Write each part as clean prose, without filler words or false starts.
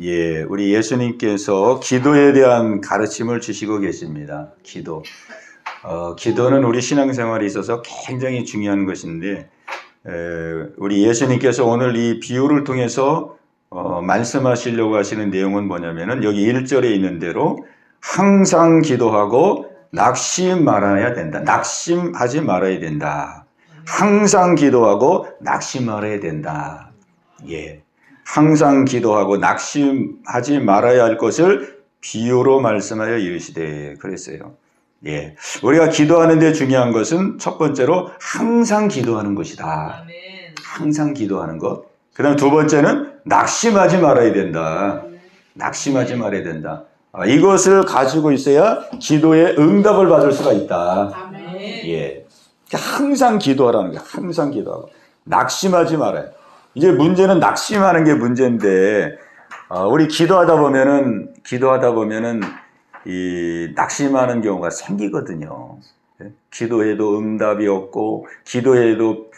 예, 우리 예수님께서 기도에 대한 가르침을 주시고 계십니다. 기도는 우리 신앙생활에 있어서 굉장히 중요한 것인데, 우리 예수님께서 오늘 이 비유를 통해서 말씀하시려고 하시는 내용은 뭐냐면은 여기 1절에 있는 대로 항상 기도하고 낙심 말아야 된다. 낙심하지 말아야 된다. 항상 기도하고 낙심 말아야 된다. 예. 항상 기도하고 낙심하지 말아야 할 것을 비유로 말씀하여 이르시되 그랬어요. 예. 우리가 기도하는 데 중요한 것은 첫 번째로 항상 기도하는 것이다. 항상 기도하는 것. 그 다음 두 번째는 낙심하지 말아야 된다. 낙심하지 말아야 된다. 이것을 가지고 있어야 기도에 응답을 받을 수가 있다. 예. 항상 기도하라는 거예요. 항상 기도하고. 낙심하지 말아요. 이제 문제는 낙심하는 게 문제인데, 우리 기도하다 보면은 이 낙심하는 경우가 생기거든요. 기도해도 응답이 없고, 기도해도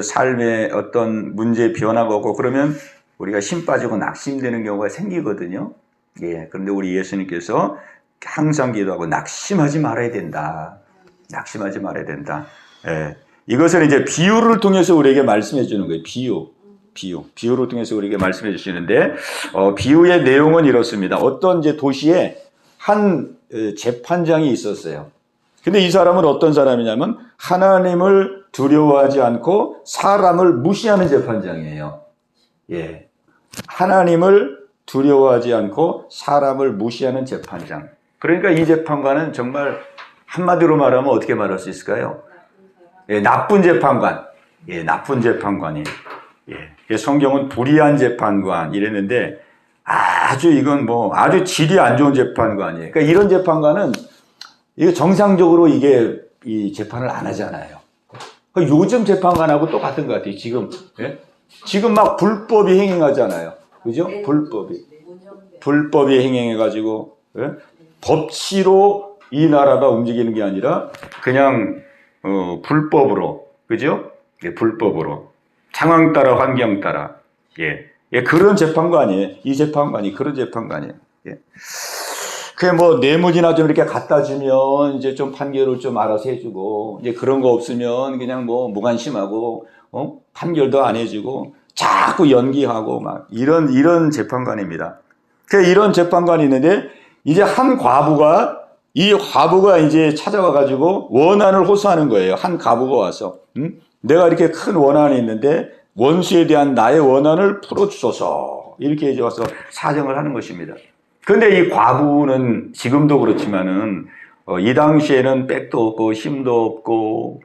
삶에 어떤 문제 변화가 없고, 그러면 우리가 힘 빠지고 낙심되는 경우가 생기거든요. 예. 그런데 우리 예수님께서 항상 기도하고 낙심하지 말아야 된다. 낙심하지 말아야 된다. 예. 이것을 이제 비유를 통해서 우리에게 말씀해 주는 거예요. 비유를 통해서 우리에게 말씀해 주시는데, 비유의 내용은 이렇습니다. 어떤 이제 도시에 한 재판장이 있었어요. 근데 이 사람은 어떤 사람이냐면 하나님을 두려워하지 않고 사람을 무시하는 재판장이에요. 예. 하나님을 두려워하지 않고 사람을 무시하는 재판장. 그러니까 이 재판관은 정말 한마디로 말하면 어떻게 말할 수 있을까요? 예, 나쁜 재판관. 예, 나쁜 재판관이에요. 예. 성경은 불의한 재판관 이랬는데 이건 아주 질이 안 좋은 재판관이에요. 그러니까 이런 재판관은 이게 정상적으로 이 재판을 안 하잖아요. 그러니까 요즘 재판관하고 똑같은 것 같아요. 지금 막 불법이 행행하잖아요. 그죠? 불법이 행행해가지고, 예? 법치로 이 나라가 움직이는 게 아니라 그냥 불법으로, 그죠? 예, 불법으로. 상황 따라 환경 따라. 예. 예, 그런 재판관이에요. 이 재판관이 그런 재판관이에요. 예. 그게 뇌물이나 좀 이렇게 갖다 주면 이제 좀 판결을 좀 알아서 해주고, 이제 그런 거 없으면 그냥 무관심하고, 판결도 안 해주고, 자꾸 연기하고 이런 재판관입니다. 이런 재판관이 있는데, 이제 한 과부가 이제 찾아와가지고 원한을 호소하는 거예요. 한 과부가 와서. 내가 이렇게 큰 원한이 있는데 원수에 대한 나의 원한을 풀어주소서. 이렇게 이제 와서 사정을 하는 것입니다. 그런데 이 과부는 지금도 그렇지만은 이 당시에는 백도 없고 힘도 없고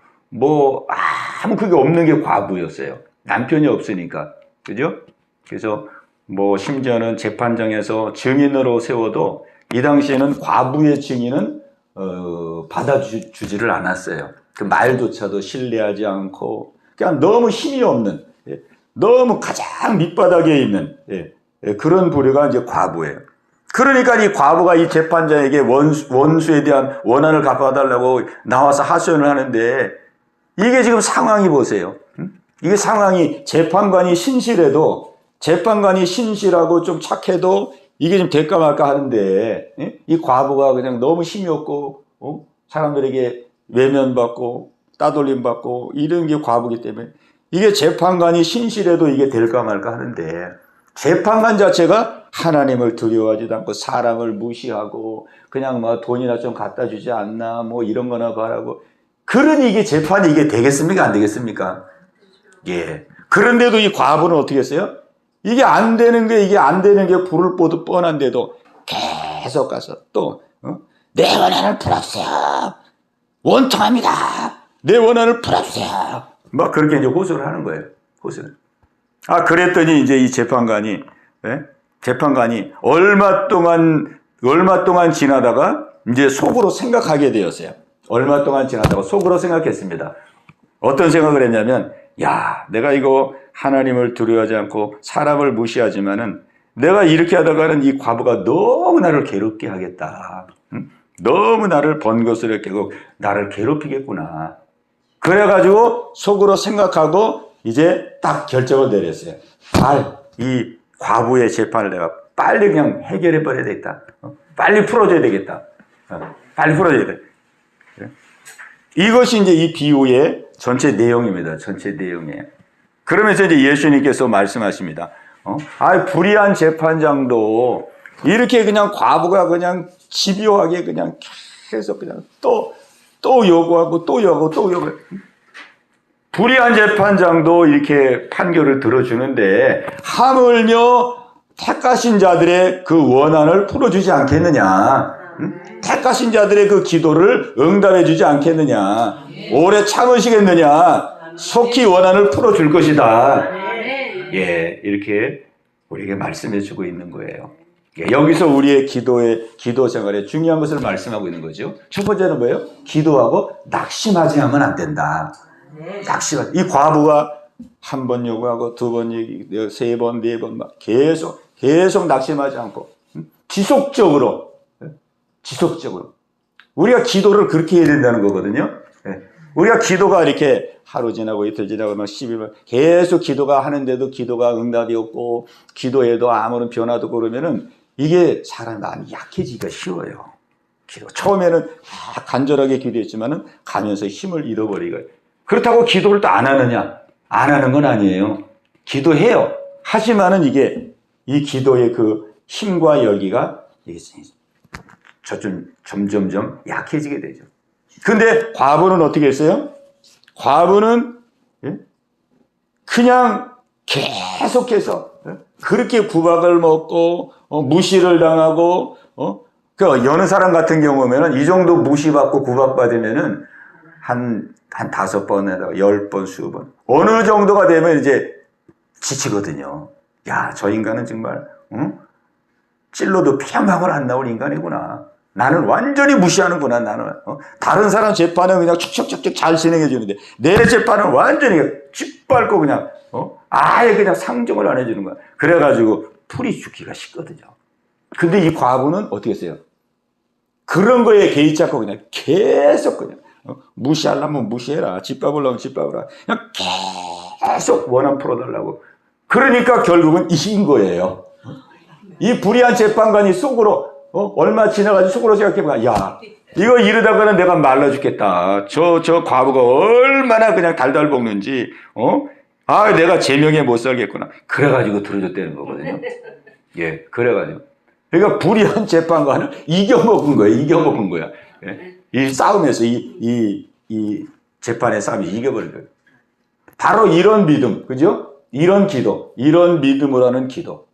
아무 그게 없는 게 과부였어요. 남편이 없으니까. 그죠? 그래서 심지어는 재판장에서 증인으로 세워도 이 당시에는 과부의 증인은 받아주지를 않았어요. 그 말조차도 신뢰하지 않고 그냥 너무 힘이 없는, 너무 가장 밑바닥에 있는 그런 부류가 이제 과부예요. 그러니까 이 과부가 이 재판장에게 원수에 대한 원한을 갚아달라고 나와서 하소연을 하는데, 이게 지금 상황이 보세요. 이게 상황이 재판관이 신실하고 좀 착해도 이게 좀 될까 말까 하는데, 이 과부가 그냥 너무 힘이 없고, 사람들에게 외면받고, 따돌림받고, 이런 게 과부기 때문에, 이게 재판관이 신실해도 이게 될까 말까 하는데, 재판관 자체가 하나님을 두려워하지도 않고, 사람을 무시하고, 그냥 돈이나 좀 갖다 주지 않나, 이런 거나 바라고, 그러니 이게 재판이 이게 되겠습니까? 안 되겠습니까? 예. 그런데도 이 과부는 어떻게 했어요? 이게 안 되는 게 불을 보듯 뻔한데도 계속 가서 또, 내 원한을 풀어주세요. 원통합니다. 내 원한을 풀어주세요. 그렇게 이제 호소를 하는 거예요. 호소를. 그랬더니 이제 이 재판관이 얼마 동안 지나다가 이제 속으로 생각하게 되었어요. 얼마 동안 지나다가 속으로 생각했습니다. 어떤 생각을 했냐면, 내가 이거 하나님을 두려워하지 않고 사람을 무시하지만은 내가 이렇게 하다가는 이 과부가 너무 나를 괴롭게 하겠다. 너무 나를 번거스럽게 하고 나를 괴롭히겠구나. 그래가지고 속으로 생각하고 이제 딱 결정을 내렸어요. 이 과부의 재판을 내가 빨리 그냥 해결해 버려야 되겠다. 빨리 풀어줘야 되겠다. 빨리 풀어줘야 돼. 이것이 이제 이 비유의 전체 내용입니다. 전체 내용이에요. 그러면서 이제 예수님께서 말씀하십니다. 불의한 재판장도 이렇게 그냥 과부가 그냥 집요하게 그냥 계속 그냥 또 요구하고 또 요구하고 또 요구하고. 불의한 재판장도 이렇게 판결을 들어주는데 하물며 택하신 자들의 그 원한을 풀어주지 않겠느냐. 택하신 자들의 그 기도를 응답해 주지 않겠느냐. 오래 참으시겠느냐. 속히 원한을 풀어줄 것이다. 예, 이렇게 우리에게 말씀해 주고 있는 거예요. 예, 여기서 우리의 기도 생활에 중요한 것을 말씀하고 있는 거죠. 첫 번째는 뭐예요? 기도하고 낙심하지 하면 안 된다. 낙심하지. 이 과부가 한 번 요구하고 두 번 얘기, 세 번, 네 번 막 계속 낙심하지 않고 지속적으로 우리가 기도를 그렇게 해야 된다는 거거든요. 우리가 기도가 이렇게 하루 지나고 이틀 지나고 막 10일 계속 기도가 하는데도 기도가 응답이 없고 기도해도 아무런 변화도 없고 그러면은 이게 사람 마음이 약해지기가 쉬워요. 기도 처음에는 간절하게 기도했지만은 가면서 힘을 잃어버리고 그렇다고 기도를 또 안 하느냐? 안 하는 건 아니에요. 기도해요. 하지만은 이게 이 기도의 그 힘과 열기가 점점점 약해지게 되죠. 근데 과부는 어떻게 했어요? 과부는 그냥 계속해서 그렇게 구박을 먹고 무시를 당하고 그 여느 사람 같은 경우면은 이 정도 무시받고 구박받으면은 한 5번에다가 10번, 20번 어느 정도가 되면 이제 지치거든요. 야, 저 인간은 정말 찔러도 피 한 방울 안 나올 인간이구나. 나는 완전히 무시하는구나. 나는 다른 사람 재판은 그냥 촉촉촉촉 잘 진행해 주는데 내 재판은 완전히 짓밟고 그냥 아예 그냥 상정을 안 해주는 거야. 그래가지고 풀이 죽기가 쉽거든요. 근데 이 과부는 어떻게 했어요? 그런 거에 개의치 않고 그냥 계속 그냥 무시하려면 무시해라. 짓밟으려면 짓밟으라. 그냥 계속 원한 풀어달라고. 그러니까 결국은 이긴 거예요. 이 불의한 재판관이 속으로 얼마 지나가지고 속으로 생각해봐. 야, 이거 이러다가는 내가 말라 죽겠다. 저 과부가 얼마나 그냥 달달 볶는지, 내가 제명에 못 살겠구나. 그래가지고 들어줬다는 거거든요. 예, 그래가지고. 그러니까 불의한 재판관을 이겨먹은 거야. 예? 이 싸움에서 이 재판의 싸움이 이겨버린 거예요. 바로 이런 믿음, 그죠? 이런 기도, 이런 믿음으로 하는 기도.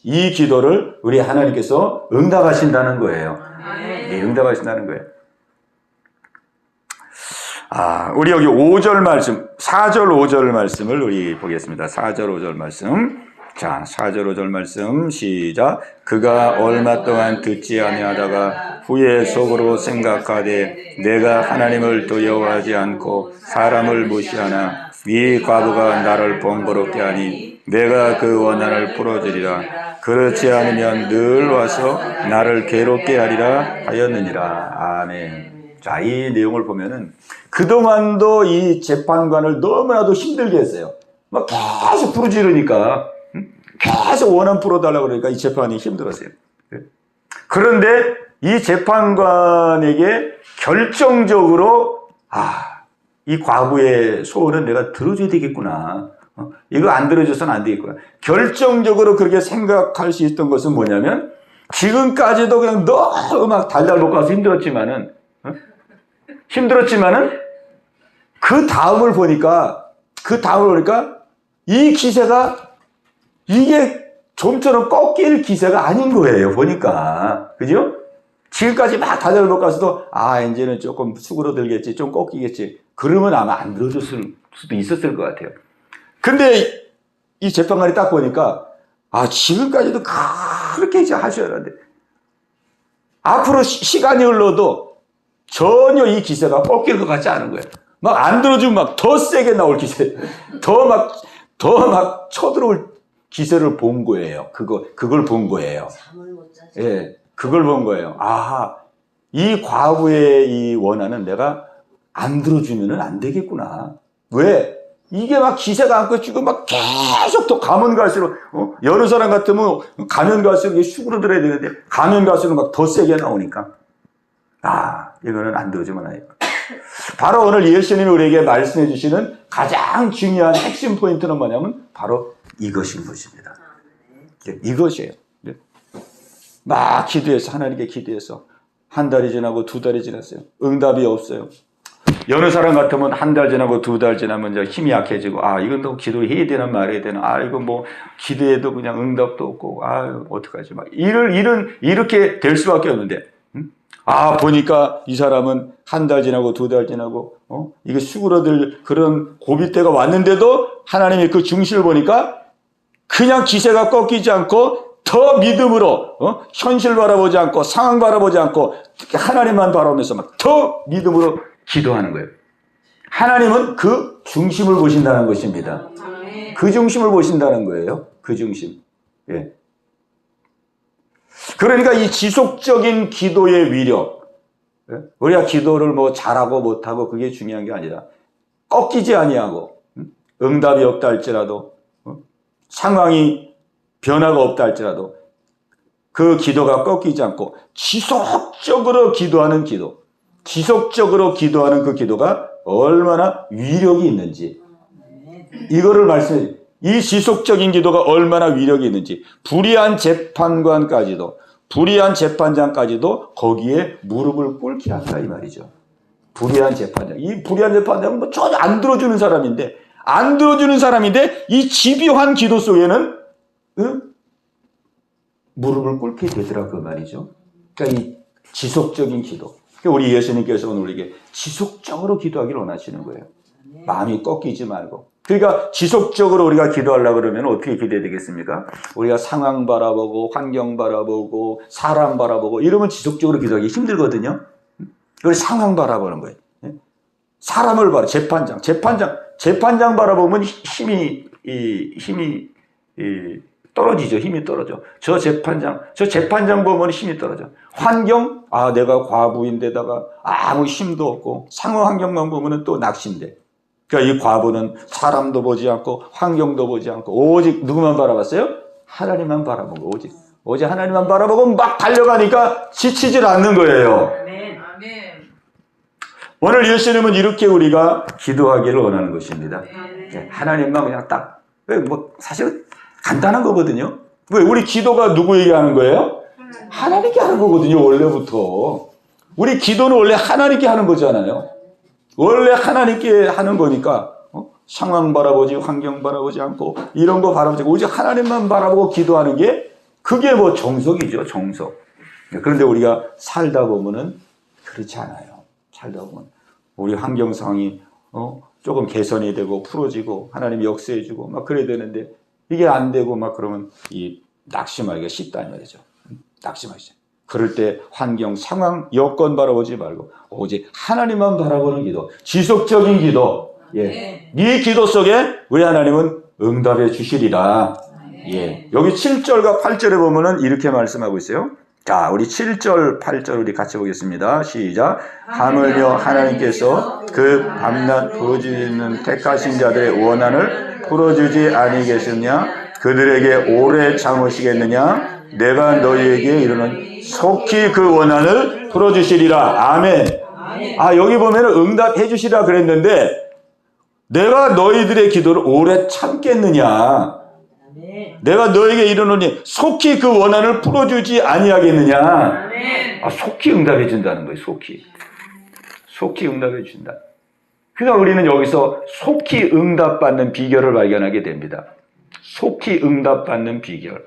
이 기도를 우리 하나님께서 응답하신다는 거예요. 네, 응답하신다는 거예요. 우리 여기 5절 말씀, 4절 5절 말씀을 우리 보겠습니다. 4절 5절 말씀. 자, 4절 5절 말씀 시작. 그가 얼마 동안 듣지 아니하다가 후에 속으로 생각하되 내가 하나님을 두려워하지 않고 사람을 무시하나 이 과부가 나를 번거롭게 하니 내가 그 원한을 풀어주리라. 그렇지 않으면 늘 와서 나를 괴롭게 하리라 하였느니라. 아멘. 자, 이 내용을 보면은 그동안도 이 재판관을 너무나도 힘들게 했어요. 막 계속 부르짖으니까 계속 원한 풀어달라고 그러니까 이 재판이 힘들었어요. 그런데 이 재판관에게 결정적으로 이 과부의 소원은 내가 들어줘야 되겠구나. 이거 안 들어줘서는 안 되겠구나. 결정적으로 그렇게 생각할 수 있던 것은 뭐냐면 지금까지도 그냥 너무 막 달달 볶아서 힘들었지만은 그 다음을 보니까 이 기세가 이게 좀처럼 꺾일 기세가 아닌 거예요. 보니까. 그죠? 지금까지 막 달달 볶아서도 이제는 조금 수그러들겠지, 좀 꺾이겠지. 그러면 아마 안 들어줬을 수도 있었을 것 같아요. 근데 이 재판관이 딱 보니까 지금까지도 그렇게 이제 하셔야 하는데 앞으로 시간이 흘러도 전혀 이 기세가 꺾일 것 같지 않은 거예요. 막 안 들어주면 막 더 세게 나올 기세, 더 막 쳐들어올 기세를 본 거예요. 그걸 본 거예요. 예, 그걸 본 거예요. 이 과부의 이 원한은 내가 안 들어주면은 안 되겠구나. 왜? 이게 막 기세가 안 꺼지고 막 계속 더 가면 갈수록, 여러 사람 같으면 가면 갈수록 이게 수그러들어야 되는데, 가면 갈수록 막 더 세게 나오니까. 이거는 안 되어지면 안 해요. 바로 오늘 예수님이 우리에게 말씀해 주시는 가장 중요한 핵심 포인트는 뭐냐면, 바로 이것인 것입니다. 이것이에요. 막 기도해서, 하나님께 기도해서, 한 달이 지나고 두 달이 지났어요. 응답이 없어요. 여느 사람 같으면 한 달 지나고 두 달 지나면 이제 힘이 약해지고, 이건 또 기도해야 되나 말해야 되나, 이거 뭐 기도해도 그냥 응답도 없고, 어떡하지, 막 이렇게 될 수밖에 없는데, 보니까 이 사람은 한 달 지나고 두 달 지나고, 이게 수그러들 그런 고비 때가 왔는데도 하나님의 그 중심을 보니까 그냥 기세가 꺾이지 않고 더 믿음으로, 현실 바라보지 않고 상황 바라보지 않고 하나님만 바라보면서 막 더 믿음으로 기도하는 거예요. 하나님은 그 중심을 보신다는 것입니다. 그 중심을 보신다는 거예요. 그 중심. 예. 그러니까 이 지속적인 기도의 위력, 우리가 기도를 뭐 잘하고 못하고 그게 중요한 게 아니라 꺾이지 아니하고, 응답이 없다 할지라도, 상황이 변화가 없다 할지라도 그 기도가 꺾이지 않고 지속적으로 기도하는 기도, 지속적으로 기도하는 그 기도가 얼마나 위력이 있는지, 이거를 말씀해, 이 지속적인 기도가 얼마나 위력이 있는지, 불의한 재판관까지도, 불의한 재판장까지도 거기에 무릎을 꿇게 한다 이 말이죠. 불의한 재판장. 이 불의한 재판장은 뭐 전혀 안 들어주는 사람인데, 이 집요한 기도 속에는 무릎을 꿇게 되더라 그 말이죠. 그러니까 이 지속적인 기도. 그러니까 우리 예수님께서 오늘 우리에게 지속적으로 기도하기를 원하시는 거예요. 마음이 꺾이지 말고. 그러니까 지속적으로 우리가 기도하려고 그러면 어떻게 기도해야 되겠습니까? 우리가 상황 바라보고 환경 바라보고 사람 바라보고 이러면 지속적으로 기도하기 힘들거든요. 우리 상황 바라보는 거예요. 사람을 바라, 재판장 바라보면 힘이 떨어지죠. 힘이 떨어져. 저 재판장 보면 힘이 떨어져. 환경, 내가 과부인데다가 아무 힘도 없고, 상호 환경만 보면 또 낙심돼. 그러니까 이 과부는 사람도 보지 않고, 환경도 보지 않고, 오직 누구만 바라봤어요? 하나님만 바라보고, 오직 하나님만 바라보고 막 달려가니까 지치질 않는 거예요. 아멘. 오늘 예수님은 이렇게 우리가 기도하기를 원하는 것입니다. 아멘. 하나님만 그냥 딱, 사실 간단한 거거든요. 왜? 우리 기도가 누구에게 하는 거예요? 하나님께 하는 거거든요, 원래부터. 우리 기도는 원래 하나님께 하는 거잖아요. 원래 하나님께 하는 거니까, 상황 바라보지, 환경 바라보지 않고, 이런 거 바라보지 않고, 오직 하나님만 바라보고 기도하는 게, 그게 뭐 정석이죠, 정석. 그런데 우리가 살다 보면은 그렇지 않아요. 살다 보면. 우리 환경 상황이, 조금 개선이 되고, 풀어지고, 하나님이 역사해주고, 막 그래야 되는데, 이게 안 되고, 막 그러면 낙심하기가 쉽다, 이 말이죠. 낙심하시죠. 그럴 때 환경, 상황, 여건 바라보지 말고 오직 하나님만 바라보는 기도, 지속적인 기도. 예. 이 기도 속에 우리 하나님은 응답해 주시리라. 예. 여기 7절과 8절에 보면은 이렇게 말씀하고 있어요. 자, 우리 7절, 8절 우리 같이 보겠습니다. 시작. 하물며 하나님께서 그 밤낮 부어지는 택하신 자들의 원한을 풀어주지 아니겠느냐? 그들에게 오래 참으시겠느냐? 내가 너희에게 이르는 속히 그 원한을 풀어주시리라. 아멘. 여기 보면은 응답해 주시리라 그랬는데, 내가 너희들의 기도를 오래 참겠느냐? 내가 너에게 이르노니 속히 그 원한을 풀어주지 아니하겠느냐? 속히 응답해 준다는 거예요. 속히 응답해 준다. 그러니까 우리는 여기서 속히 응답받는 비결을 발견하게 됩니다. 속히 응답받는 비결.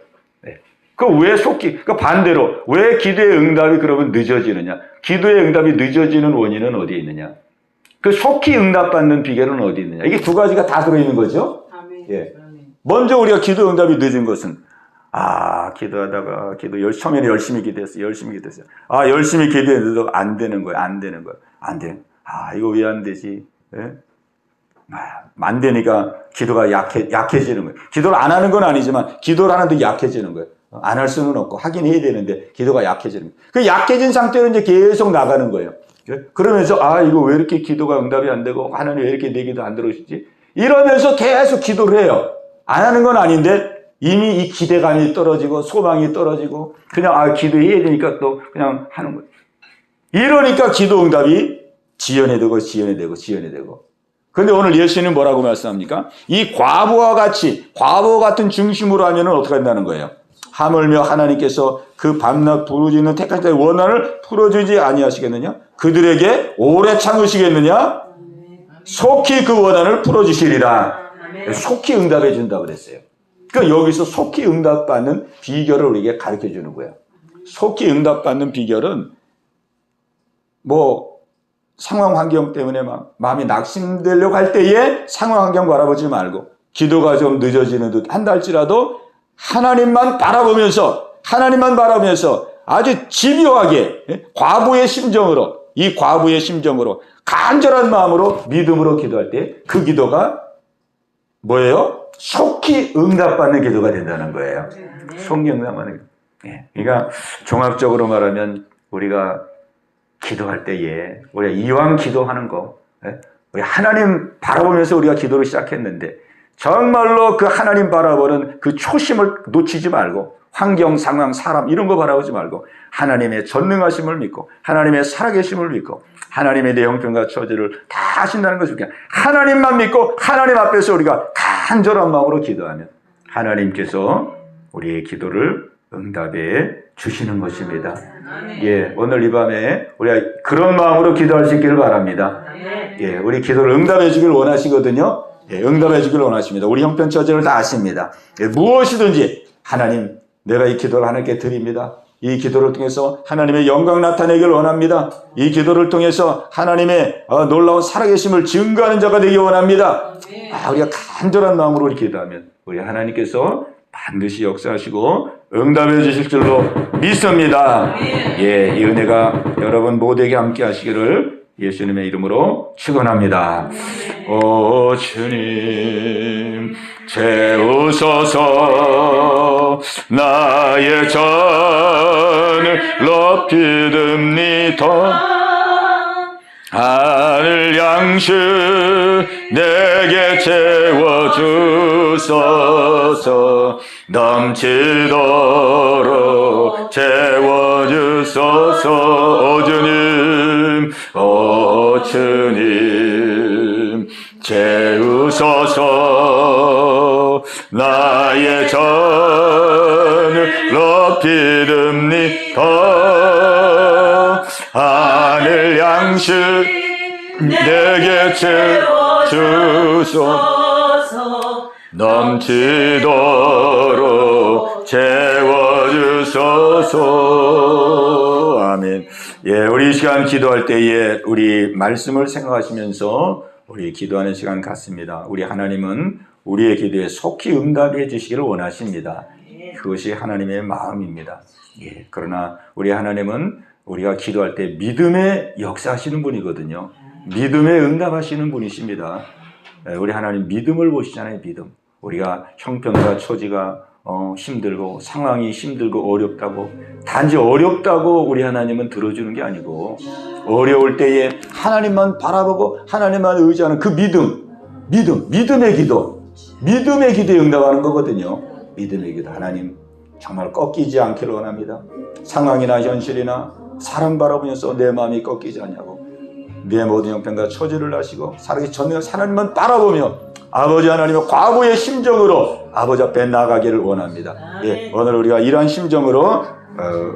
왜 그러니까 반대로, 왜 기도의 응답이 그러면 늦어지느냐? 기도의 응답이 늦어지는 원인은 어디에 있느냐? 그 속히 응답받는 비결은 어디 있느냐? 이게 두 가지가 다 들어있는 거죠? 예. 먼저 우리가 기도 응답이 늦은 것은, 기도하다가, 처음에는 열심히 기도했어요. 열심히 기도했는데도 안 되는 거예요. 안 돼. 이거 왜 안 되지? 예? 안 되니까 기도가 약해지는 거예요. 기도를 안 하는 건 아니지만, 기도를 하는데 약해지는 거예요. 안 할 수는 없고, 하긴 해야 되는데, 기도가 약해지는 거예요. 그 약해진 상태로 이제 계속 나가는 거예요. 그러면서, 이거 왜 이렇게 기도가 응답이 안 되고, 하나님 왜 이렇게 내 기도 안 들어오시지? 이러면서 계속 기도를 해요. 안 하는 건 아닌데 이미 이 기대감이 떨어지고 소망이 떨어지고 그냥 기도해야 되니까 또 그냥 하는 거예요. 이러니까 기도 응답이 지연이 되고 그런데 오늘 예수님은 뭐라고 말씀합니까? 이 과부와 같은 중심으로 하면 어떻게 된다는 거예요? 하물며 하나님께서 그 밤낮 부르짖는 택하신 자의 원한을 풀어주지 아니하시겠느냐? 그들에게 오래 참으시겠느냐? 속히 그 원한을 풀어주시리라. 속히 응답해 준다고 그랬어요. 그러니까 여기서 속히 응답받는 비결을 우리에게 가르쳐 주는 거예요. 속히 응답받는 비결은 상황 환경 때문에 막 마음이 낙심되려고 할 때에 상황 환경 바라보지 말고 기도가 좀 늦어지는 듯 한달지라도 하나님만 바라보면서 아주 집요하게 과부의 심정으로 간절한 마음으로 믿음으로 기도할 때 그 기도가 뭐예요? 속히 응답받는 기도가 된다는 거예요. 속히 응답받는 기도. 그러니까 종합적으로 말하면 우리가 기도할 때에 우리가 이왕 기도하는 거 우리 하나님 바라보면서 우리가 기도를 시작했는데 정말로 그 하나님 바라보는 그 초심을 놓치지 말고 환경, 상황, 사람 이런 거 바라보지 말고 하나님의 전능하심을 믿고 하나님의 살아계심을 믿고 하나님의 내 형편과 처지를 다 아신다는 것을 그냥 하나님만 믿고 하나님 앞에서 우리가 간절한 마음으로 기도하면 하나님께서 우리의 기도를 응답해 주시는 것입니다. 오늘 이 밤에 우리가 그런 마음으로 기도할 수 있기를 바랍니다. 우리 기도를 응답해 주길 원하시거든요. 응답해 주길 원하십니다. 우리 형편 처지를 다 아십니다. 무엇이든지 하나님 내가 이 기도를 하나님께 드립니다. 이 기도를 통해서 하나님의 영광 나타내길 원합니다. 이 기도를 통해서 하나님의 놀라운 살아계심을 증거하는 자가 되기 원합니다. 우리가 간절한 마음으로 우리 기도하면 우리 하나님께서 반드시 역사하시고 응답해 주실 줄로 믿습니다. 이 은혜가 여러분 모두에게 함께 하시기를 예수님의 이름으로 축원합니다. 오 주님 채우소서 나의 전을 높이 듭니다. 하늘 양식 내게 채워주소서 넘치도록 채워주소서 오 주님 채우소서 나의 전을 높이 듭니다. 하늘 양식 내게 채워주소서 넘치도록 채워주소서. 아멘. 우리 이 시간 기도할 때에 우리 말씀을 생각하시면서 우리 기도하는 시간 같습니다. 우리 하나님은 우리의 기도에 속히 응답해 주시기를 원하십니다. 그것이 하나님의 마음입니다. 그러나 우리 하나님은 우리가 기도할 때 믿음의 역사하시는 분이거든요. 믿음에 응답하시는 분이십니다. 우리 하나님 믿음을 보시잖아요. 믿음. 우리가 형편과 처지가 힘들고 상황이 힘들고 어렵다고 단지 어렵다고 우리 하나님은 들어주는 게 아니고 어려울 때에 하나님만 바라보고 하나님만 의지하는 그 믿음의 기도에 응답하는 거거든요. 믿음의 기도. 하나님 정말 꺾이지 않기를 원합니다. 상황이나 현실이나 사람 바라보면서 내 마음이 꺾이지 않냐고 내 모든 형편과 처지를 아시고 살아계신 전능하신 하나님만 바라보며 아버지 하나님의 과부의 심정으로 아버지 앞에 나가기를 원합니다. 오늘 우리가 이러한 심정으로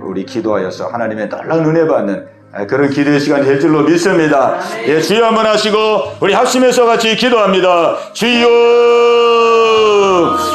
우리 기도하여서 하나님의 놀라운 은혜 받는 그런 기도의 시간이 될 줄로 믿습니다. 주여 한번 하시고 우리 합심해서 같이 기도합니다. 주여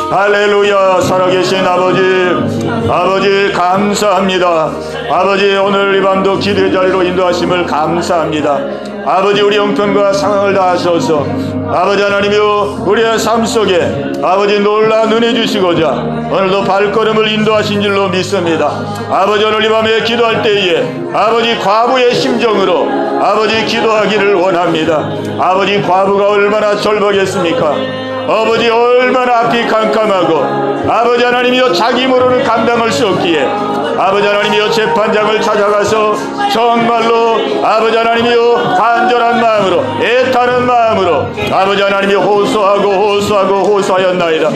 할렐루야. 살아계신 아버지 감사합니다. 아버지 오늘 이 밤도 기도의 자리로 인도하심을 감사합니다. 아버지 우리 형편과 상황을 다 아셔서 아버지 하나님이여 우리의 삶 속에 아버지 놀라운 은혜 주시고자 오늘도 발걸음을 인도하신 줄로 믿습니다. 아버지 오늘 이 밤에 기도할 때에 아버지 과부의 심정으로 아버지 기도하기를 원합니다. 아버지 과부가 얼마나 절박했습니까? 아버지 얼마나 앞이 캄캄하고 아버지 하나님이여 자기 힘으로는 감당할 수 없기에 아버지 하나님이여 재판장을 찾아가서 정말로 아버지 하나님이여 간절한 마음으로 애타는 마음으로 아버지 하나님이 호소하였나이다.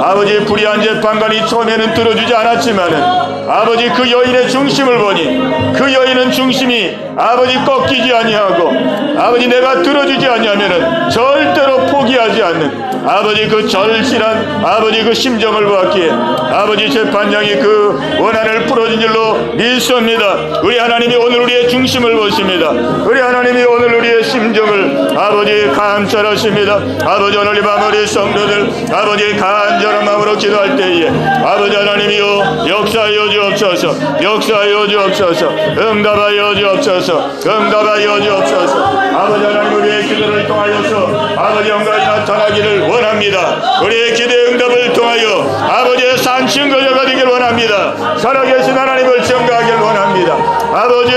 아버지 불의한 재판관이 처음에는 들어주지 않았지만은 아버지 그 여인의 중심을 보니 그 여인은 중심이 아버지 꺾이지 아니하고 아버지 내가 들어주지 아니하면은 절대로 포기하지 않는 아버지 그 절실한 아버지 그 심정을 보았기에 아버지 재판장이 그 원한을 풀어준 줄로 믿습니다. 우리 하나님이 오늘 우리의 중심을 보십니다. 우리 하나님이 오늘 우리의 심정을 아버지 감찰하십니다. 아버지 오늘 이 밤 우리 성도들 아버지 간절한 마음으로 기도할 때에 아버지 하나님이여 역사하여 주옵소서. 역사하여 주옵소서. 응답하여 주옵소서. 응답하여 주옵소서. 아버지 하나님 우리의 기도를 통하여서 아버지 영광이 나타나기를 원합니다. 우리의 기도의 응답을 통하여 아버지의 산 증거자가 되기를 원합니다. 살아계신 하나님을 증거하기를 원합니다. 아버지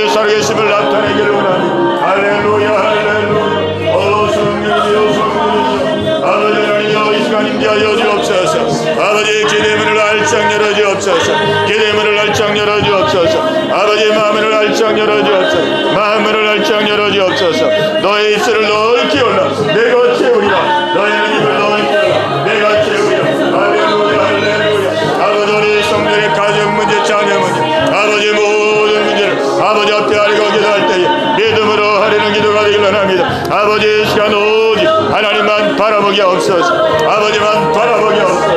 살아계심을 나타내기를 원합니다. 할렐루야 할렐루야. 성령이여 성령이여 아버지 하나님이여 이 시간 임재하여 주옵소서. 아버지 기도의 문을 활짝 열어 주옵소서. 기도의 문을 활짝 열어 주옵소서. 아버지 마음을 활짝 열어 주옵소서. 마음을 활짝 열어 주옵소서. 너의 입술을 넓게 올라 내가 채우리라. 너의 입을 넓게 올라 내가 채우리라. 할렐루야 할렐루야. 아버지 우리 성도의 가정 문제 자녀 문제 아버지 모든 문제를 아버지 앞에 하려고 기도할 때에 믿음으로 하려는 기도가 되길 원합니다. 아버지 이 시간 오직 하나님만 바라보기 없소서. 아버지만 바라보기 없소서.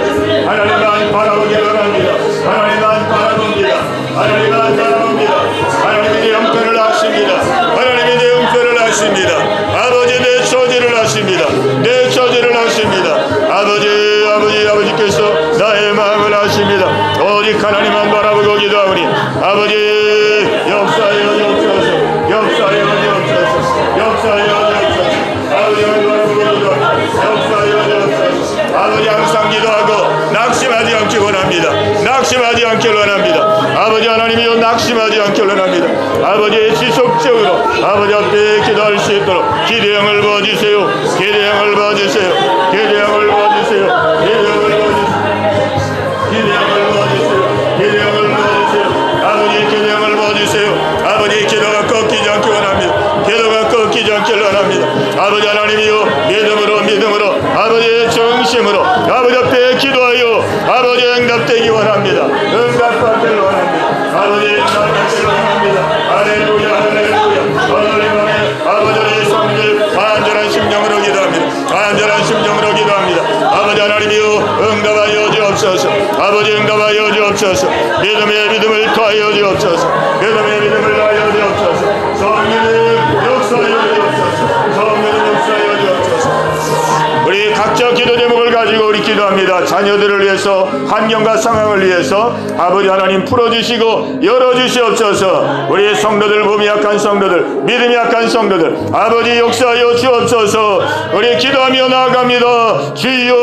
하나님만 바라보기 원합니다. 하나님만 바라봅니다. 하나님만 바라봅니다. 하나님이 내 형편을 아십니다. 하나님이 내 형편을 아십니다. 아버지 내 처지를 아십니다. 내 처지를 아십니다. 아버지께서 나의 마음을 아십니다. 오직 하나님만 바라보고 기도하오니 아버지 역사하여 주옵소서. 역사하여 주옵소서. 역사하여 주옵소서. 아버지만 바라보고 기도하오니 역사하여 주옵소서. 아버지 항상 기도하고 낙심하지 않기 원합니다. 낙심하지 않기 원합니다. 아버지 하나님이여 낙심하지 않기 원합니다. 아버지 지속적으로 아버지 앞에 기도할 수 있도록 기대형을 부어주세요. 기대형을 부어주세요. 기대형을 부어주세요. 기대형을 부어주세요. 기대형을 부어주세요. 기대형을 부어주세요. 아버지 기대형을 부어주세요. 아버지 기도가 꺾이지 않기 원합니다. 기도가 꺾이지 않기를 원합니다. 아버지 하나님이여 믿음으로 아버지의 정심으로 아버지 앞에 기도하여 아버지 응답되기 원합니다. 응답받기를 원합니다. 아버지 응답받기를 원합니다. 할렐루야 할렐루야. 오늘 이 밤에 아버지의 성들 간절한 심정으로 기도합니다. 간절한 심정으로 기도합니다. 아버지 하나님이여 응답하여 주옵소서. 아버지 응답하여 주옵소서. 믿음의 믿음을 더하여 주옵소서. 믿음의 믿음을 더하여 주옵소서. 성령의 역사하여 주옵소서. 성령의 역사하여 주옵소서. 우리 각자 기도 제목을 가지고 우리 기도합니다. 자녀들을 위해서 환경과 상황을 위해서 아버지 하나님 풀어주시고 열어주시옵소서. 우리 성도들 몸이 약한 성도들 믿음이 약한 성도들 아버지 역사하여 주옵소서. 우리 기도하며 나아갑니다. 주여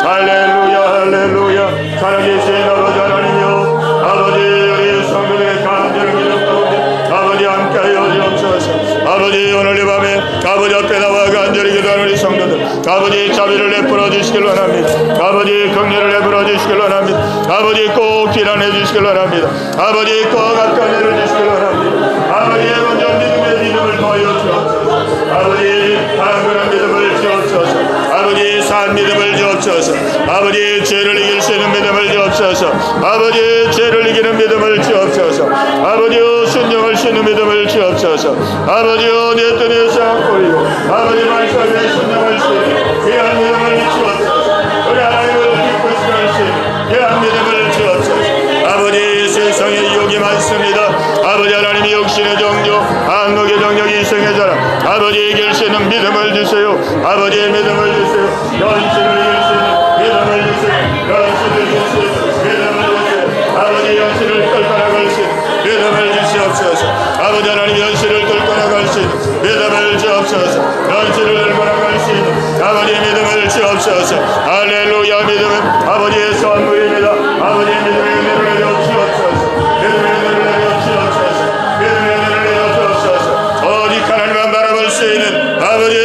할렐루야 할렐루야. 살아계신 아버지 하나님이여 아버지 우리 성도들의 간절한 기도 가운데 아버지 함께하여 주옵소서. 아버지 오늘 이 밤에 아버지 앞에 나와 간절히 기도하는 우리 성도들 아버지 자비를 내풀어 주시길 원합니다. 아버지 긍휼을 내풀어 주시길 원합니다. 아버지 꼭 비난해 주시길 원합니다. 아버지 꼭 악한 일을 주시길 원합니다. 아버지 먼저 믿음의 믿음을 더하여 주옵소서. 아버지 강건한 믿음을 주옵소서. 아버지 산 믿음을 주옵소서. 아버지 죄를 이길 수 있는 믿음을 주옵소서. 아버지 죄를 이기는 믿음을 주옵소서. 아버지여 순종할 수 있는 믿음을 주옵소서. 아버지여 내 뜻에 쌓아버리고 아버지 말씀에 순종할 수 있는 귀한 믿음을 주옵소서. 우리 하나님을 기쁘시게 할 수 있는 귀한 믿음을 주옵소서. 아버지 세상에 유혹이 많습니다. 아버지 하나님이 육신의 정욕 안목의 정욕 이생의 자랑 아버지 이길 수 있는 믿음을 주세요. 아버지의 믿음을 주세요. 연신을 이길 수 있는 믿음을 주세요. 연신을 이길 수 있는 믿음을 주세요. 아버지 연신을 끌고 나갈 수 있는 믿음을 주시옵소서. 아버지 하나님 연신을 끌고 나갈 수 있는 믿음을 주옵소서. 연신을 끌고 나갈 수 있는 아버지의 믿음을 주옵소서. 할렐루야. 믿음은 아버지의 선물입니다. 아버지의 믿음의 은혜를 내려 주옵소서. 믿음의 은혜를 내려 주옵소서. 믿음의 은혜를 내려 주옵소서. 오직 하나님만 바라볼 수 있는 아버지의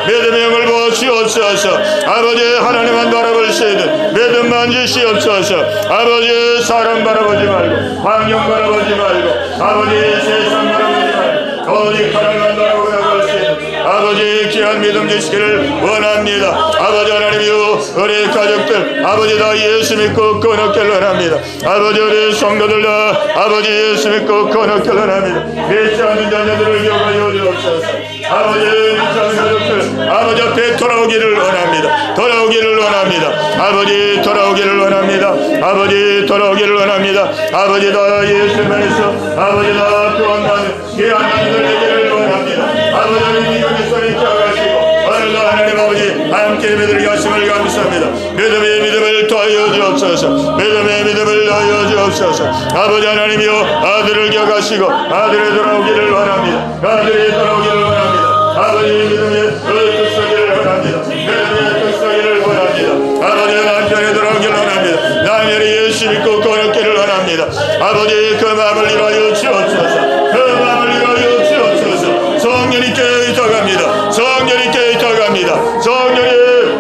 믿음의 영을 부어 주옵소서. 아버지 하나님만 바라볼 수 있는 믿음만 주시옵소서. 주옵소서. 아버지 사람 바라보지 말고 환경 바라보지 말고 아버지 세상 바라보지 말고 오직 하나님만 바라보라고 할 수 있는 아버지 귀한 믿음 주시기를 원합니다. 아버지 하나님이요 우리 가족들 아버지 다 예수 믿고 끊었기를 원합니다. 아버지 우리 성도들 다 아버지 예수 믿고 끊었기를 원합니다. 믿지 않는 자녀들을 기억하여 주옵소서. 아버지 믿지 않는 가족들 아버지 앞에 돌아오기를 원합니다. 돌아오기를 원합니다. 아버지 돌아오기를 원합니다. 아버지 돌아오기를 원합니다. 아버지 다 예수만에서 아버지 다 구원받는 귀한 자녀들 되기를 원합니다. 아버지 믿음의 소리 켜가시고 오늘도 하나님 아버지 함께 믿을 하심을 감사합니다. 믿음의 믿음을 더하여 주옵소서. 믿음의 믿음을 더하여 주옵소서. 아버지 하나님이여 아들을 기억하시고 아들이 돌아오기를 원합니다. 아들이 돌아오기를 원합니다. 아버지 믿음의 뜻하기를 원합니다. 믿음의 뜻하기를 원합니다. 아버지 남편이 돌아오기를 원합니다. 남편이 예수 믿고 거룩기를 원합니다. 아버지 그 마음을 이루어 주옵소서. 그 마음을 이루어 주옵소서. 성령이 깨어있어 갑니다. 성령이 깨어있어 갑니다. 성령이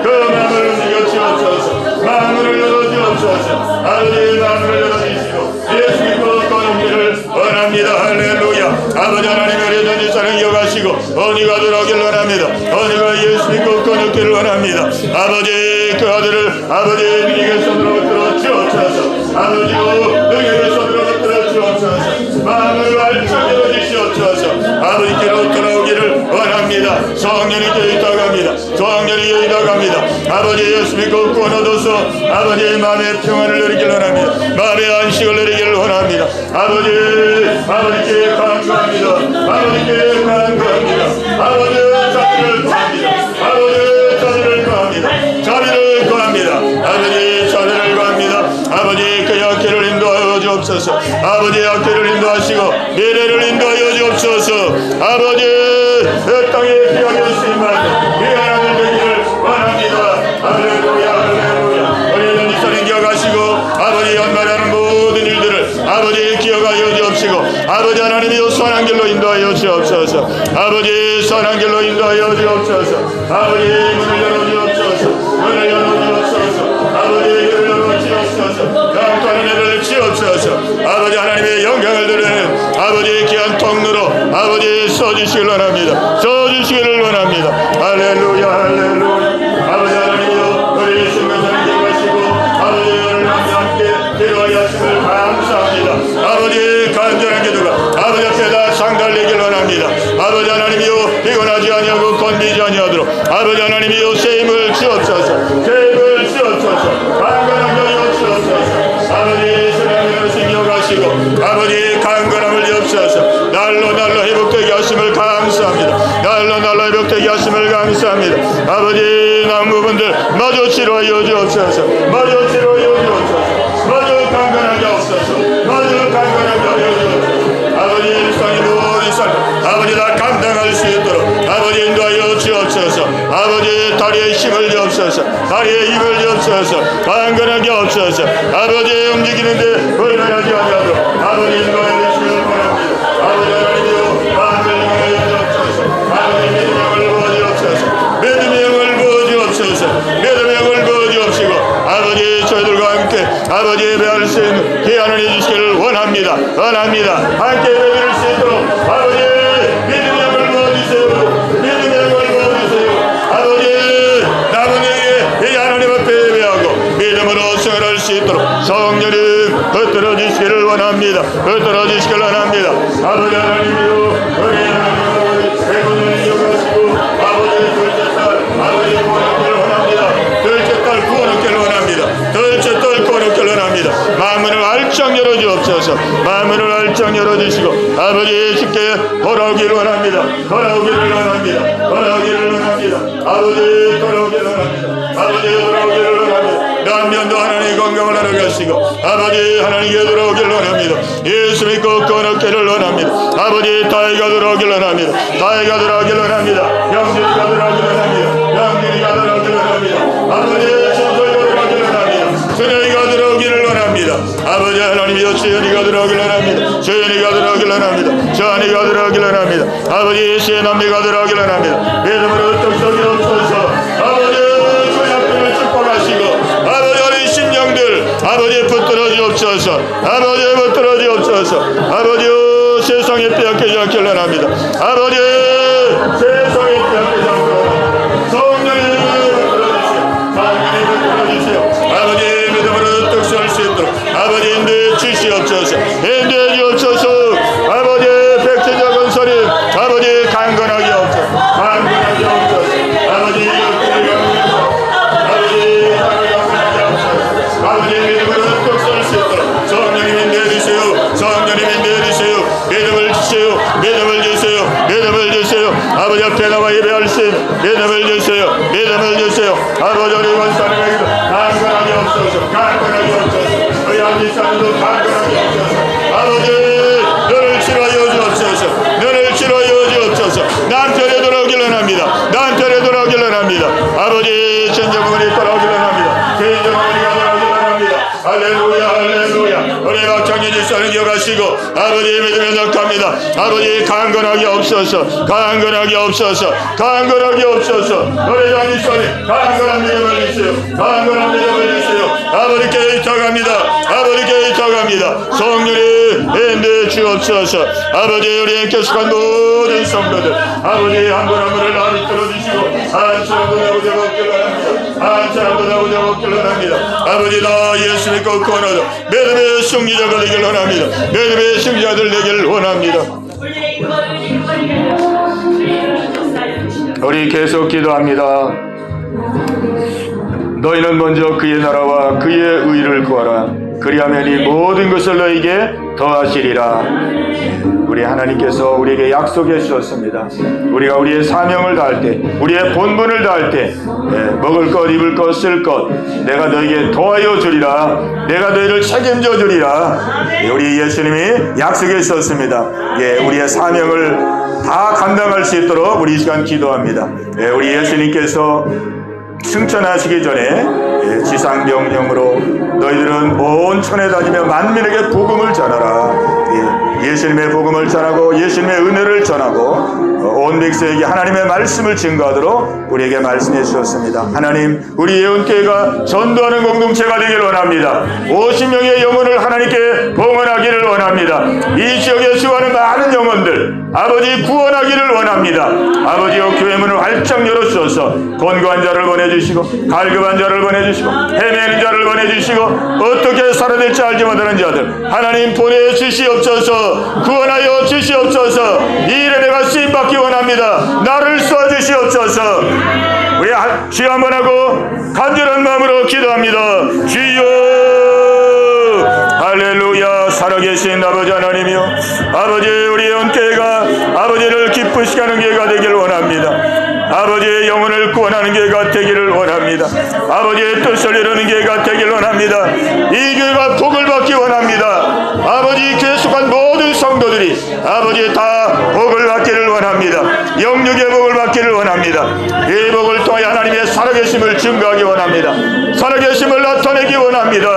그 마음을 움직여 주옵소서. 마음을 열어 주옵소서. 아버지 마음을 열어 주시고 예수 믿고 거룩기를 원합니다. 할렐루야. 아버지 하나님 우리 전지 사랑 이어가시고 언니가 돌아오기를 원합니다. 언니가 예수 믿고 거룩기를 원합니다. 아버지 그 아들을 아버지 능력의 손으로 들어 주옵소서. 아버지로 능력의 손으로 들어 주옵소서. 마음을 알차게 주시옵소서. 아버지께로 돌아오기를 원합니다. 성령이 있다 갑니다. 성령이 있다 갑니다. 아버지 예수 믿고 구원 얻어서 아버지의 마음의 평안을 누리기를 원합니다. 마음의 안식을 누리기를 원합니다. 아버지께 간구합니다. 아버지께 간구합니다. 아버지 자비를 구합니다. 아버지 자비를 구합니다. 자비를 구합니다. 아버지 자비를 구합니다. 아버지 그 약기를 인도하여 주옵소서. 아버지 약기를 인도하시고 미래를 인도하여 주옵소서. 아버지 그 땅에 귀하게 쓰임받는 귀한 아들 되기를 원합니다. 할렐루야 할렐루야. 우리 전지사님 기억하시고 아버지 연말하는 모든 일들을 아버지 기억하여 주옵시고 아버지 하나님이여 선한 길로 인도하여 주옵소서. 아버지 선한 길로 인도하여 주옵소서. 아버지 문을 열어 주옵소서. 문을 열어 주옵소서. 아버지 문을 열어 주옵소서. 강가는 애를 지옵소서. 아버지 하나님의 영광을 드리는 아버지 귀한 통로로 아버지 써주시길 원합니다. 써주시기를 원합니다. 할렐루야 할렐루야. 아버지 하나님이여 우리 승관사님 기억하시고 아버지를 함께 기도하여 하심을 감사합니다. 아버지 간절한 기도가 아버지 앞에 다 상달리길 원합니다. 아버지 하나님이여 피곤하지 아니하고 건비지 아니하도록 아버지 하나님이여 세임을 주옵소서. 세임을 주옵소서. 강건함을 주옵소서. 아버지 사랑을 신경하시고 아버지 강건함을 주옵소서. 날로 날로 회복되게 하심을 감사합니다. 날로 날로 회복되게 하심을 감사합니다. 아버지 남은 부분들 마저 치료하여 주옵소서. 마저 치료하여 주옵소서. 마저 강건하게 하옵소서. 마저 강건하게 하여 주옵소서. 아버지 일상의 모든 삶 아버지 다 감당할 수 있도록 아버지 인도하여 주옵소서. 아버지 다리에 힘을 주옵소서. 다리에 힘을 주옵소서. 강건하게 하옵소서. 아버지 움직이는데 불편하지 아니하도록 아버지 인도하여 주시길 바랍니다. 아버지 하나님이여 마음을 인하여 주옵소서. 아버지 믿음의 영을 부어주옵소서. 믿음의 영을 부어주옵소서. 믿음의 영을 부어주옵시고 아버지 저희들과 함께 아버지 예배할 수 있는 기한을 해주시기를 원합니다. 원합니다. 함께 예배드릴 수 있도록 아버지 믿음의 영을 부어주세요. 믿음의 영을 부어주세요. 아버지 남은 영에 이 하나님 앞에 예배하고 믿음으로 승을 할 수 있도록 성령님 붙들어 주시기를 원합니다. 붙들어 주시기를 원합니다. 아버지 하나님이요 우리 하나님 대군을 이용하시고 아버지 둘째 딸 아버지 구원하기를 원합니다. 둘째 딸 구원하기를 원합니다. 둘째 딸 구원하기를 원합니다. 마음을 활짝 열어주옵소서. 마음을 활짝 열어주시고 아버지 쉽게 돌아오기를 원합니다. 돌아오기를 원합니다. 돌아오기를 원합니다. 아버지 돌아오기를 원합니다. 아버지 돌아오기를 원합니다. 남편도 하나님 건강을 하나가시고 아버지 하나님께 돌아오기를 원합니다. 예수 믿고 끊었기를 원합니다. 아버지 다이가 돌아오기를 원합니다. 다이가 돌아오기를 원합니다. 영진이가 돌아오기를 원합니다. 영진이가 돌아오기를 원합니다. 아버지 소소이가 돌아오기를 원합니다. 수녀이가 들어오기를 원합니다. 아버지 하나님이여 주연이가 들어오기를 원합니다. 주연이가 들어오기를 원합니다. 주연이가 들어오기를 원합니다. 아버지 예수의 남매가 들어오기를 원합니다. 믿음으로 떡석이 없어서 아버지 주의 앞을 축복하시고 아버지 어린 심령들 아버지 붙들어 주옵소서. 아버지 붙들어 주옵소서. 아버지여 세상에 빼앗기지 않길 원합니다. 아버지 세상에 빼앗기지 않길 원합니다. 성령님 아버지 믿음으로 뚝설 수 있도록 아버지 인도해 주시옵소서. 인도해 주옵소서. 아버지 백제자 건설이 아버지 강건하게 없소서. 강건하게 없소서. 아버지 아버지 믿음으로 뚝설 수 있도록 성령님 인도해 주세요. 성령님 인도해 주세요. 믿음을 주세요. 믿음을 주세요. 믿음을 주세요. 아버지 앞에 나와 예배할 수 있는 믿음을 주세요. 믿음을 주세요. 아버지 우리 원사님에게도 강건하게 없소서. 강건하게 없소서. 우리 아버지 사님도 강건하게 없소서. 아버지 너를 치료하여 주옵소서. 너를 치료하여 주옵소서. 남편에 돌아오길 원합니다. 남편에 돌아오길 원합니다. 아버지 전정문이 돌아오길 원합니다. 전정문이가 돌아오길 원합니다. 할렐루야 할렐루야. 우리 박창진 집사님 기억하시고 아버지 믿음에 넣갑니다. 아버지 강건하게 없어서 강건하게 없어서 강건하게 없어서 우리 장 집사님 강건한 믿음을 주세요. 강건한 믿음을 주세요. 아버지께 의탁합니다. 아버지께 의탁합니다. 성령님 인도해 주옵소서. 아버지 우리 인격숙한 모든 성도들 아버지 한 분 한 분을 나를 들어주시고 한 사람도 나오자 먹길 원합니다. 한 사람도 나오자 먹길 원합니다. 아버지 나 예수 믿고 구원하다 믿음의 승리자가 되길 원합니다. 믿음의 승리자들 되길 원합니다. 우리 계속 기도합니다. 너희는 먼저 그의 나라와 그의 의를 구하라. 그리하면 이 모든 것을 너희에게 더하시리라. 우리 하나님께서 우리에게 약속해 주셨습니다. 우리가 우리의 사명을 다할 때, 우리의 본분을 다할 때 먹을 것, 입을 것, 쓸 것 내가 너희에게 더하여 주리라. 내가 너희를 책임져 주리라. 우리 예수님이 약속해 주셨습니다. 우리의 사명을 다 감당할 수 있도록 우리 이 시간 기도합니다. 우리 예수님께서 승천하시기 전에 지상 명령으로 너희들은 온 천에 다니며 만민에게 복음을 전하라. 예수님의 복음을 전하고 예수님의 은혜를 전하고 온 백성에게 하나님의 말씀을 증거하도록 우리에게 말씀해 주셨습니다. 하나님 우리 예언교회가 전도하는 공동체가 되기를 원합니다. 50명의 영혼을 하나님께 봉헌하기를 원합니다. 이 지역에 수고하는 많은 영혼들 아버지 구원하기를 원합니다. 아버지여 교회 문을 활짝 열어주셔서 권고한 자를 보내주시고 갈급한 자를 보내주시고 헤매는 자를 보내주시고 어떻게 살아야 될지 알지 못하는 자들 하나님 보내주시옵소서. 구원하여 주시옵소서. 이 일에 내가 쓰임받기 원합니다. 나를 써주시옵소서. 우리 주여 한번 하고 간절한 마음으로 기도합니다. 주여 할렐루야. 살아계신 아버지 하나님이여 아버지 우리 영교회가 아버지를 기쁘시게 하는 교회가 되기를 원합니다. 아버지의 영혼을 구원하는 교회가 되기를 원합니다. 아버지의 뜻을 이루는 교회가 되기를 원합니다. 이 교회가 복을 받기 원합니다. 아버지 교회에 속한 모든 성도들이 아버지 다 복을 받기를 원합니다. 영육의 복을 받기를 원합니다. 이 복을 통해 하나님의 살아계심을 증거하기 원합니다. 살아계심을 나타내기 원합니다.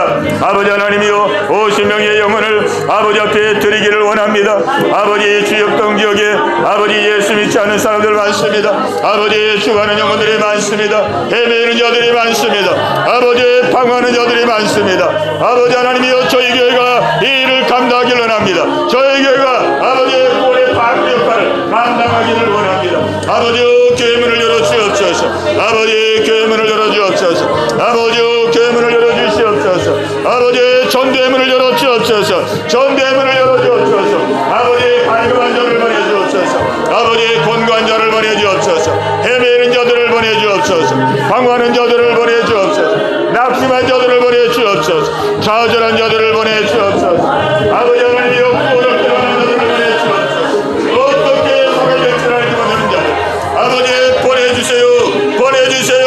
아버지 하나님이여 50명의 영혼을 아버지 앞에 드리기를 원합니다. 아버지 주역동 지역에 아버지 예수 믿지 않는 사람들 많습니다. 아버지 죽어가는 영혼들이 많습니다. 헤매는 자들이 많습니다. 아버지 방황하는 자들이 많습니다. 아버지 하나님이여 저희 교회가 이 일을 감당하기를 원합니다. 저희 교회가 아버지의 구원의 방부 역할을 감당하기를 원합니다. 아버지 교회 문을 열어주옵소서. 아버지 교회 문을 열어주옵소서. 아버지 교회 문을 열어주시옵소서. 아버지 전도의 문을 열어주옵소서. 전도의 문을 열어주옵소서. 아버지 갈급한 자를 보내주옵소서. 아버지 권고한 자를 보내주옵소서. 헤매는 자들을 보내주옵소서. 방황하는 자들을 보내주옵소서. 낙심한 자들을 보내주옵소서. 좌절한 자들을 보내주옵소서. 아버지 하나님이여 구원을 필요한 자들을 보내주옵소서. 어떻게 살아야 될지 알지 못하는 자들 아버지 보내주세요. 보내주세요.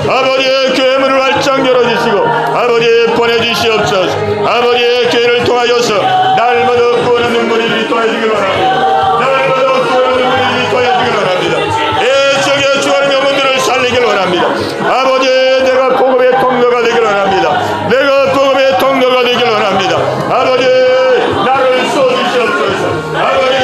아버지의 교회 문을 활짝 열어주시고 아버지 보내주시옵소서. 아버지의 교회를 통하여서 날마다 구원의 눈물이 통해주길 원합니다. 날마다 구원의 눈물이 통해주길 원합니다. 이 지역에 죽어가는 영혼들을 살리길 원합니다. 아버지 내가 복음의 통로가 되길 원합니다. 내가 복음의 통로가 되길 원합니다. 아버지 나를 써주시옵소서. 아버지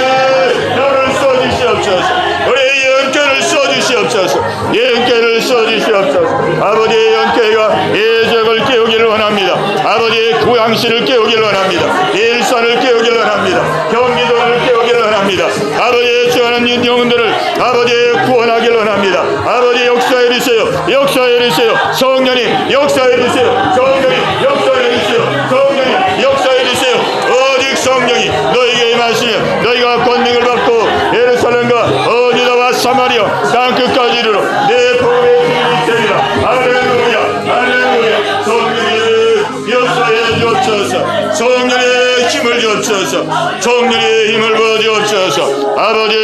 나를 써주시옵소서. 우리 예언교회를 써주시옵소서. 예언교회를 써주시옵소서. 아버지 예언교회가 이 지역을 깨우기를 원합니다. 아버지의 고양시를 깨우기를 원합니다. 일산을 깨우기를 원합니다. 경기도를 깨우기를 원합니다. 아버지의 주하는 영혼들을 아버지 구원하기를 원합니다. 아버지 역사해 주세요. 역사해 주세요. 성령님 역사해 주세요. 성령님 역사해 주세요. 성령님 역사해 주세요. 오직 성령이 너희에게 임하시면 너희가 권능을 받고 예루살렘과 어디다와 사마리아 땅끝까지 이르러 내 복음의 주인이 되리라. 할렐루야 할렐루야. 성령의 역사에 주옵소서. 성령의 힘을 주옵소서. 성령의 힘을 부어주옵소서. 아버지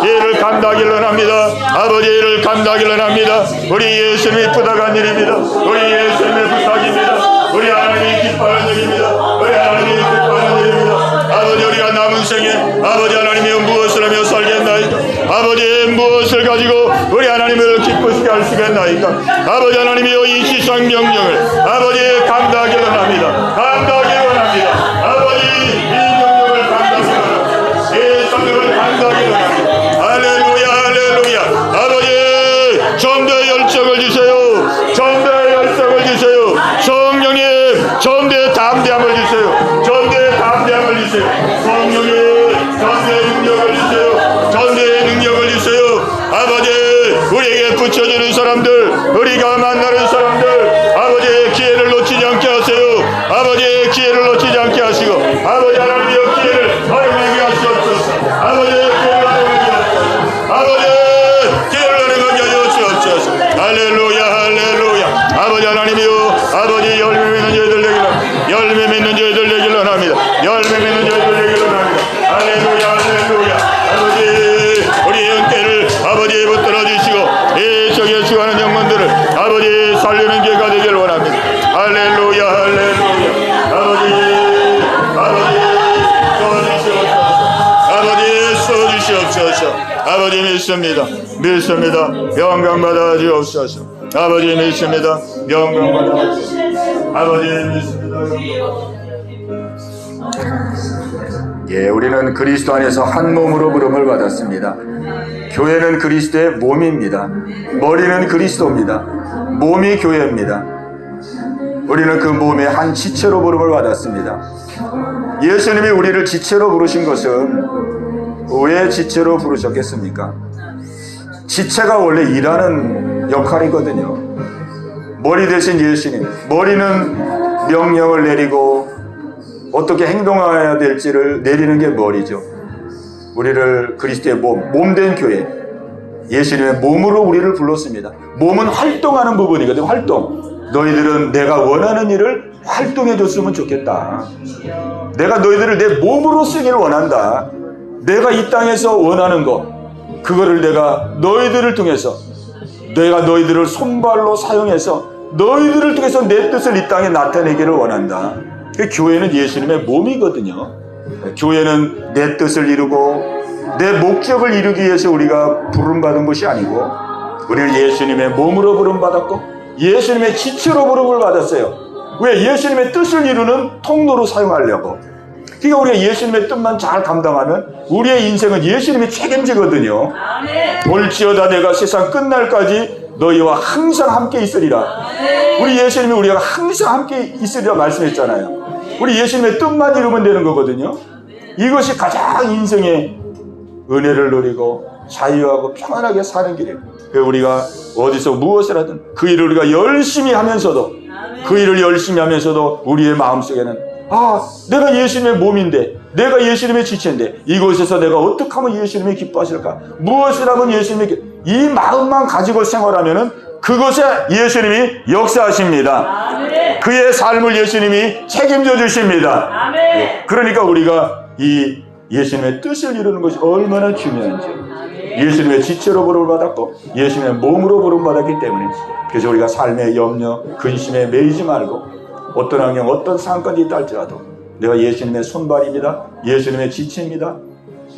이를 감당하기를 원합니다. 아버지 이를 감당하기를 원합니다. 우리 예수님이 부탁한 일입니다. 우리 예수님의 부탁입니다. 우리 하나님이 기뻐하는 일입니다. 우리 하나님이 기뻐하는 일입니다. 아버지 우리가 남은 생에 아버지 하나님이 무엇을 하며 살겠나이까? 아버지 무엇을 가지고 우리 하나님을 기쁘시게 할 수가 있나이까? 아버지 하나님이여 이 지상 명령을 아버지 감당하기를 원합니다. 감당하기를 원합니다. 아버지 이 명령을 감당하기를 원합니다. 이 성령을 감당하기를 원합니다. 할렐루야 할렐루야. 아버지 전도의 열정을 주세요. 전도의 열정을 주세요. 성령님 전도의 담대함을 주세요. 전도의 담대함을 주세요. 성령님 전도의 능력을 주세요. 전도의 능력을 주세요. 아버지 우리에게 붙여주는 사람들 우리가 만나는 사람들 아버지의 기회를 놓치지 않게 하세요. 아버지의 기회를 놓치지 않게 하시고 아버지 하나님의 기회를 활용하게 하시옵소서. 아버지의 기회를 활용하게 하시옵소서. 아버지의 기회를 활용하게 하시옵소서. 할렐루야 할렐루야. 아버지 하나님이요 아버지 열매 맺는 저희들 되기를 열매 맺는 저희들 되기를 원합니다. 열매 맺는 저희들 되기를 원합니다. 할렐루야 할렐루야. 아버지 우리의 은혜를 아버지 붙들어 주시고 이 속에 수고하는 영혼들을 아버지 살리는 죄가 되기를 원합니다. 할렐루야 할렐루야. 아버지 써주시옵소서. 아버지 믿습니다. 믿습니다. 영광 받아 주옵소서. 아버지 믿습니다. 영광 받아 주옵소서. 아버지 믿습니다. 예, 우리는 그리스도 안에서 한 몸으로 부름을 받았습니다. 교회는 그리스도의 몸입니다. 머리는 그리스도입니다. 몸이 교회입니다. 우리는 그 몸의 한 지체로 부름을 받았습니다. 예수님이 우리를 지체로 부르신 것은 왜 지체로 부르셨겠습니까? 지체가 원래 일하는 역할이거든요. 머리 대신 예수님, 머리는 명령을 내리고 어떻게 행동해야 될지를 내리는 게 머리죠. 우리를 그리스도의 몸된 교회, 예수님의 몸으로 우리를 불렀습니다. 몸은 활동하는 부분이거든요. 활동. 너희들은 내가 원하는 일을 활동해 줬으면 좋겠다. 내가 너희들을 내 몸으로 쓰기를 원한다. 내가 이 땅에서 원하는 거, 그거를 내가 너희들을 통해서, 내가 너희들을 손발로 사용해서 너희들을 통해서 내 뜻을 이 땅에 나타내기를 원한다. 그 교회는 예수님의 몸이거든요. 교회는 내 뜻을 이루고 내 목적을 이루기 위해서 우리가 부름받은 것이 아니고, 우리는 예수님의 몸으로 부름받았고 예수님의 지체로 부름을 받았어요. 왜? 예수님의 뜻을 이루는 통로로 사용하려고. 그러니까 우리가 예수님의 뜻만 잘 감당하면 우리의 인생은 예수님이 책임지거든요. 볼지어다 내가 세상 끝날까지 너희와 항상 함께 있으리라. 우리 예수님이 우리가 항상 함께 있으리라 말씀했잖아요. 우리 예수님의 뜻만 이루면 되는 거거든요. 이것이 가장 인생의 은혜를 누리고 자유하고 평안하게 사는 길이에요. 우리가 어디서 무엇을 하든 그 일을 우리가 열심히 하면서도, 그 일을 열심히 하면서도 우리의 마음속에는 내가 예수님의 몸인데, 내가 예수님의 지체인데 이곳에서 내가 어떻게 하면 예수님이 기뻐하실까? 무엇을 하면 예수님이 이 마음만 가지고 생활하면은 그것에 예수님이 역사하십니다. 아멘. 그의 삶을 예수님이 책임져 주십니다. 아멘. 그러니까 우리가 이 예수님의 뜻을 이루는 것이 얼마나 중요한지, 예수님의 지체로 부름을 받았고 예수님의 몸으로 부름을 받았기 때문에, 그래서 우리가 삶의 염려, 근심에 매이지 말고 어떤 환경, 어떤 상황까지 있다 할지라도 내가 예수님의 손발입니다. 예수님의 지체입니다.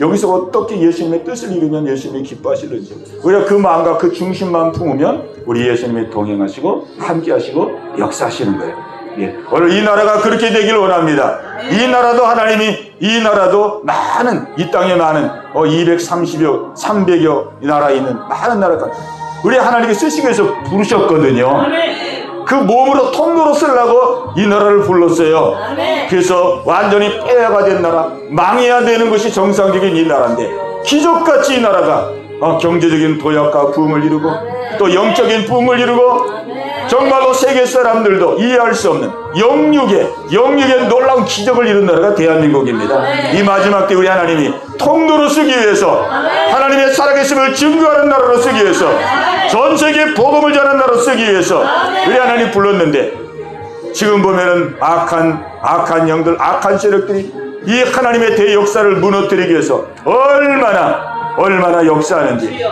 여기서 어떻게 예수님의 뜻을 이루면 예수님이 기뻐하시는지 우리가 그 마음과 그 중심만 품으면 우리 예수님이 동행하시고 함께하시고 역사하시는 거예요. 예. 오늘 이 나라가 그렇게 되길 원합니다. 이 나라도 하나님이, 이 나라도 많은, 이 땅에 많은 230여 300여 나라에 있는 많은 나라가 우리 하나님께 쓰시기 위해서 부르셨거든요. 그 몸으로 통로로 쓰려고 이 나라를 불렀어요. 그래서 완전히 폐허가 된 나라, 망해야 되는 것이 정상적인 이 나라인데 기적같이 이 나라가 경제적인 도약과 부흥을 이루고 또 영적인 부흥을 이루고 정말로 세계 사람들도 이해할 수 없는 영육의 놀라운 기적을 이룬 나라가 대한민국입니다. 이 마지막 때 우리 하나님이 통로로 쓰기 위해서, 하나님의 살아계심을 증거하는 나라로 쓰기 위해서, 전 세계에 복음을 전하는 나라로 쓰기 위해서 우리 하나님 불렀는데, 지금 보면은 악한 영들, 악한 세력들이 이 하나님의 대역사를 무너뜨리기 위해서 얼마나 역사하는지,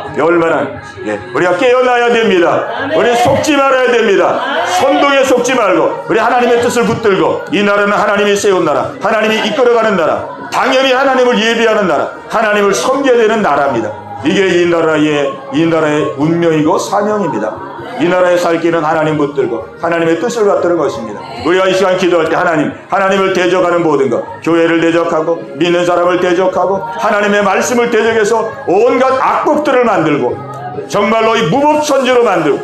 우리가 깨어나야 됩니다. 우리 속지 말아야 됩니다. 선동에 속지 말고 우리 하나님의 뜻을 붙들고, 이 나라는 하나님이 세운 나라, 하나님이 이끌어가는 나라, 당연히 하나님을 예비하는 나라, 하나님을 섬겨야 되는 나라입니다. 이게 이 나라의 운명이고 사명입니다. 이 나라에 살 길은 하나님 붙들고 하나님의 뜻을 받드는 것입니다. 우리가 이 시간 기도할 때 하나님을 대적하는 모든 것, 교회를 대적하고 믿는 사람을 대적하고 하나님의 말씀을 대적해서 온갖 악법들을 만들고 정말로 이 무법천지로 만들고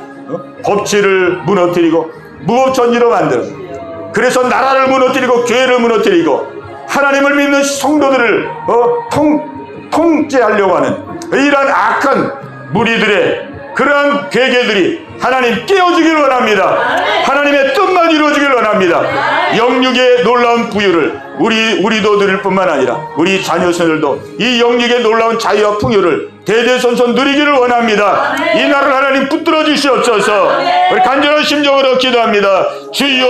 법치를 무너뜨리고 무법천지로 만들고, 그래서 나라를 무너뜨리고 교회를 무너뜨리고 하나님을 믿는 성도들을 통제하려고 하는 이러한 악한 무리들의 그러한 괴계들이 하나님 깨어지길 원합니다. 하나님의 뜻만 이루어지길 원합니다. 영육의 놀라운 부유를 우리도 누릴 뿐만 아니라 우리 자녀들도 이 영육의 놀라운 자유와 풍요를 대대손손 누리기를 원합니다. 이 나라를 하나님 붙들어 주시옵소서. 우리 간절한 심정으로 기도합니다. 주여,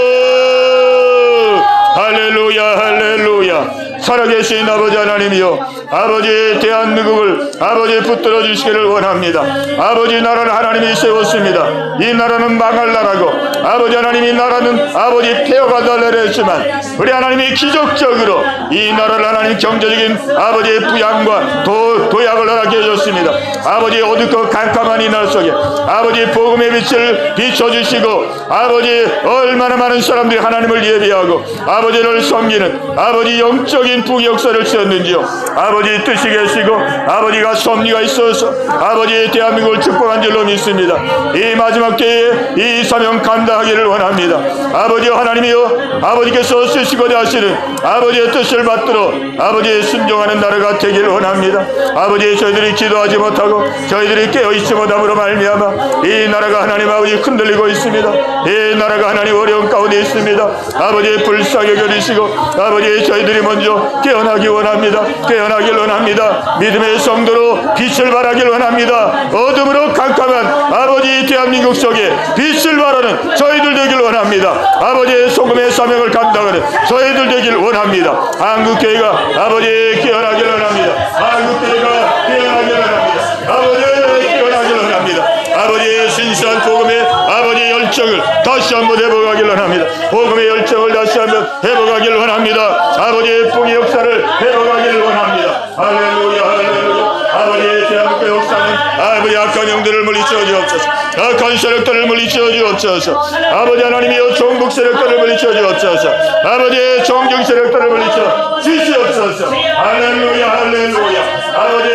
할렐루야, 할렐루야. 살아계신 아버지 하나님이여, 아버지의 대한민국을 아버지 붙들어 주시기를 원합니다. 아버지 나라는 하나님이 세웠습니다. 이 나라는 망할 나라고, 아버지 하나님 이 나라는 아버지 폐허가 달래랬지만 우리 하나님이 기적적으로 이 나라를 하나님 경제적인 아버지의 부양과 도약을 허락해 주셨습니다. 아버지 어둡고 캄캄한 이 나라 속에 아버지 복음의 빛을 비춰주시고, 아버지 얼마나 많은 사람들이 하나님을 예비하고 아버지를 섬기는 아버지 영적인 부흥 역사를 쓰었는지요. 아버지 뜻이 계시고 아버지가 섭리가 있어서 아버지의 대한민국을 축복한 줄로 믿습니다. 이 마지막 때에 이 사명 감당하기를 원합니다. 아버지 하나님이여, 아버지께서 쓰시고자 하시는 아버지의 뜻을 받들어 아버지의 순종하는 나라가 되기를 원합니다. 아버지 저희들이 기도하지 못하고 저희들이 깨어있지 못함으로 말미암아 이 나라가 하나님 아버지 흔들리고 있습니다. 이 나라가 하나님 어려운 가운데 있습니다. 아버지 불쌍히 여기시고 아버지 저희들이 먼저 깨어나기 원합니다. 깨어나길 원합니다. 믿음의 성도로 빛을 발하길 원합니다. 어둠으로 캄캄한 아버지 대한민국 속에 빛을 발하는 저희들 되길 원합니다. 아버지의 소금의 사명을 감당하는 저희들 되길 원합니다. 한국교회가 아버지 깨어나길 원합니다. 한국교회가 깨어나길 원합니다. 아버지 깨어나길 원합니다. 아버지의 신실한 복음의 아버지의 열정을 다시 한번 회복하길 원합니다. 복음의 열정을 다시 한번 회복하길 원합니다. 아버지의 풍의 역사를 회복하기를 원합니다. 할렐루야, 할렐루야. 아버지의 대한민국 역사는 아버지 악한 영들을 물리쳐 주옵소서. 악한 세력들을 물리쳐 주옵소서. 아버지 하나님이여, 종북 세력들을 물리쳐 주옵소서. 아버지의 종교 세력들을 물리쳐 주시옵소서. 할렐루야, 할렐루야. 아버지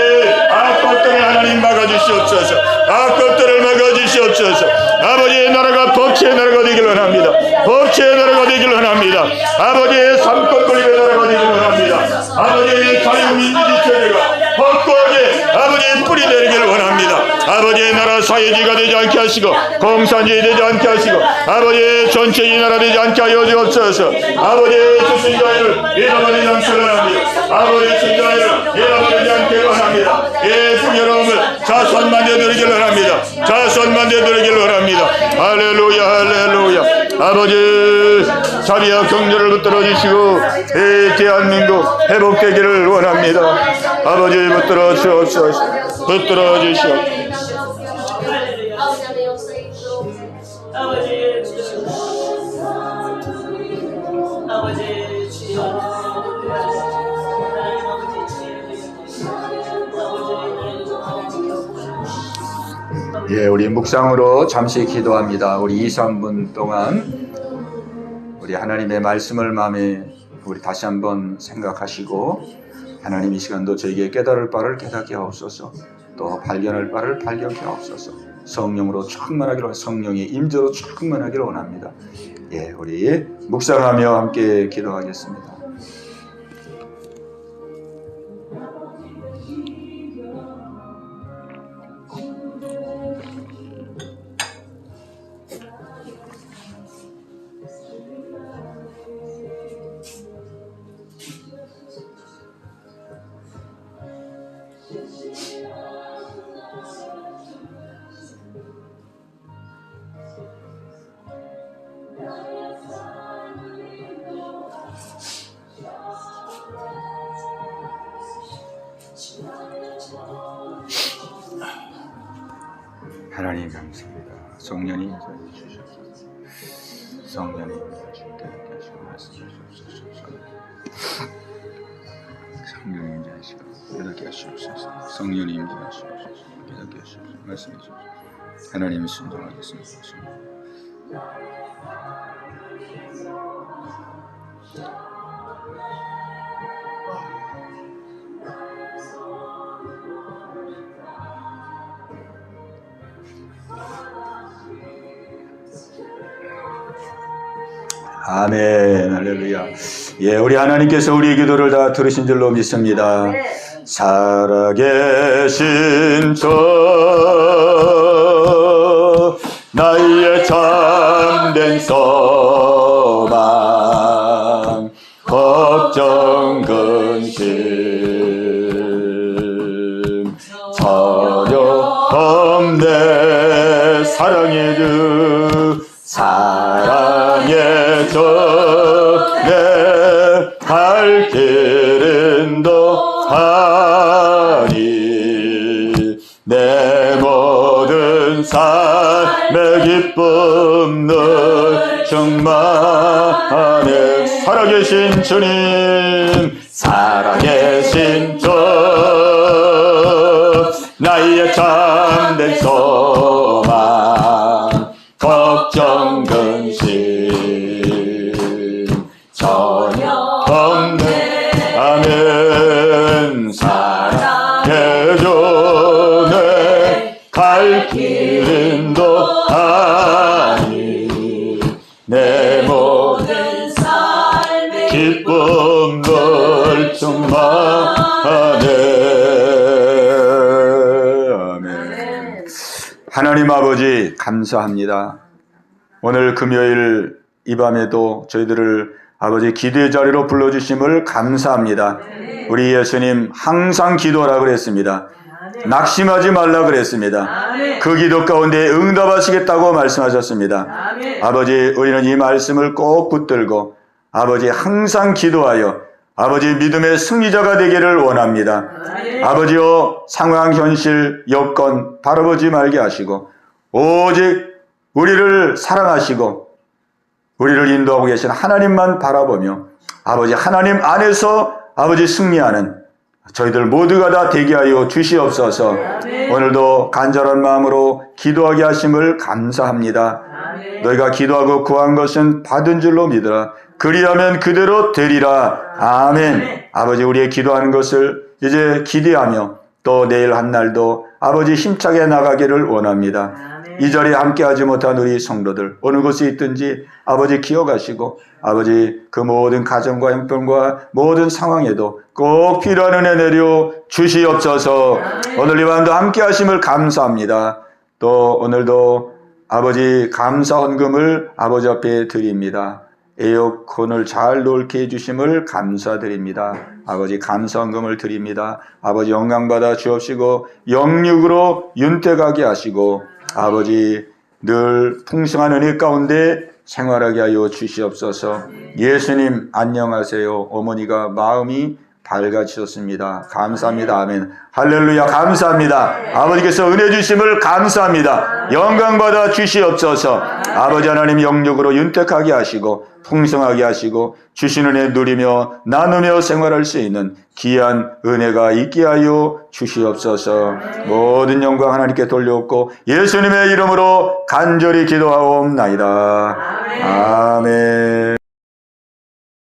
악법들을 하나님 막아주시옵소서. 악법들을 막아주시옵소서. 아버지의 나라가 법치의 나라가 되기를 원합니다. 법치의 나라가 되기를 원합니다. 아버지의 삼권 분립의 나라가 되기를 원합니다. 아버지의 자유민주주의 체제가 확고하게 아버지의 뿌리 내리기를 원합니다. 아버지의 나라 사회주의가 되지 않게 하시고 공산주의 되지 않게 하시고 아버지의 전체 이 나라 되지 않게 하여 주옵소서. 아버지의 주신 자유를 잃어버리지 않기를 원합니다. 아버지의 주신 자유를 잃어버리지 않기를 원합니다. 예, 풍요로움을 자손만 되드리기를 원합니다. 자손만 되드리기를 원합니다. 할렐루야, 할렐루야. 아버지 자비와 경륜을 붙들어 주시고 이 대한민국 회복되기를 원합니다. 아버지 붙들어 주옵소서. 붙들어 주시옵소서. 예, 우리 묵상으로 잠시 기도합니다. 우리 2, 3분 동안 우리 하나님의 말씀을 마음에 우리 다시 한번 생각하시고, 하나님 이 시간도 저에게 깨달을 바를 깨닫게 하옵소서, 또 발견할 바를 발견케 하옵소서. 성령으로 충만하기를, 성령의 임재로 충만하기를 원합니다. 예, 우리 묵상하며 함께 기도하겠습니다. 하나님 감사합니다. 성령님 인자해 주셔서 성령님 인자해 주시고 말씀해 주옵소서. 성령님 인자하시고 깨닫게 하시옵소서. 성령님 인자하시옵소서. 깨닫게 하시옵소서. 말씀해 주옵소서. 하나님 순종하겠습니다. 아멘. 할렐루야. 예, 우리 하나님께서 우리의 기도를 다 들으신 줄로 믿습니다. 살아계신 저 나의 참된 소망 걱정 근심 전혀 없네. 사랑의 주 사랑의 내 갈 길은 더하니 내 모든 삶의 기쁨 늘 충만해. 살아계신 주님, 살아계신 주 나의 참된 소망 걱정 근심 전혀 없네. 아멘. 사랑의 주 내 갈 길은 더하니 내 모든 삶의 기쁨 늘 충만하네. 아멘. 하나님 아버지 감사합니다. 오늘 금요일 이 밤에도 저희들을 아버지 기도의 자리로 불러주심을 감사합니다. 우리 예수님 항상 기도하라 그랬습니다. 낙심하지 말라 그랬습니다. 그 기도 가운데 응답하시겠다고 말씀하셨습니다. 아버지, 우리는 이 말씀을 꼭 붙들고 아버지 항상 기도하여 아버지 믿음의 승리자가 되기를 원합니다. 아버지여, 상황, 현실, 여건 바라보지 말게 하시고 오직 우리를 사랑하시고 우리를 인도하고 계신 하나님만 바라보며 아버지 하나님 안에서 아버지 승리하는 저희들 모두가 다 되게 하여 주시옵소서. 오늘도 간절한 마음으로 기도하게 하심을 감사합니다. 너희가 기도하고 구한 것은 받은 줄로 믿으라. 그리하면 그대로 되리라. 아멘. 아버지, 우리의 기도하는 것을 이제 기대하며 또 내일 한 날도 아버지 힘차게 나가기를 원합니다. 이 자리에 함께하지 못한 우리 성도들 어느 곳에 있든지 아버지 기억하시고 아버지 그 모든 가정과 형편과 모든 상황에도 꼭 필요한 은혜 내려 주시옵소서. 오늘 이 밤도 함께하심을 감사합니다. 또 오늘도 아버지 감사 헌금을 아버지 앞에 드립니다. 에어컨을 잘 놀게 해주심을 감사드립니다. 아버지 감사 헌금을 드립니다. 아버지 영광받아 주옵시고 영육으로 윤택하게 하시고 아버지 늘 풍성한 은혜 가운데 생활하게 하여 주시옵소서. 예수님 안녕하세요. 어머니가 마음이 밝아지셨습니다. 감사합니다. 아멘. 할렐루야. 감사합니다. 아버지께서 은혜 주심을 감사합니다. 영광 받아 주시옵소서. 아버지 하나님 영육으로 윤택하게 하시고 풍성하게 하시고 주신 은혜 누리며 나누며 생활할 수 있는 귀한 은혜가 있게 하여 주시옵소서. 모든 영광 하나님께 돌려옵고 예수님의 이름으로 간절히 기도하옵나이다. 아멘.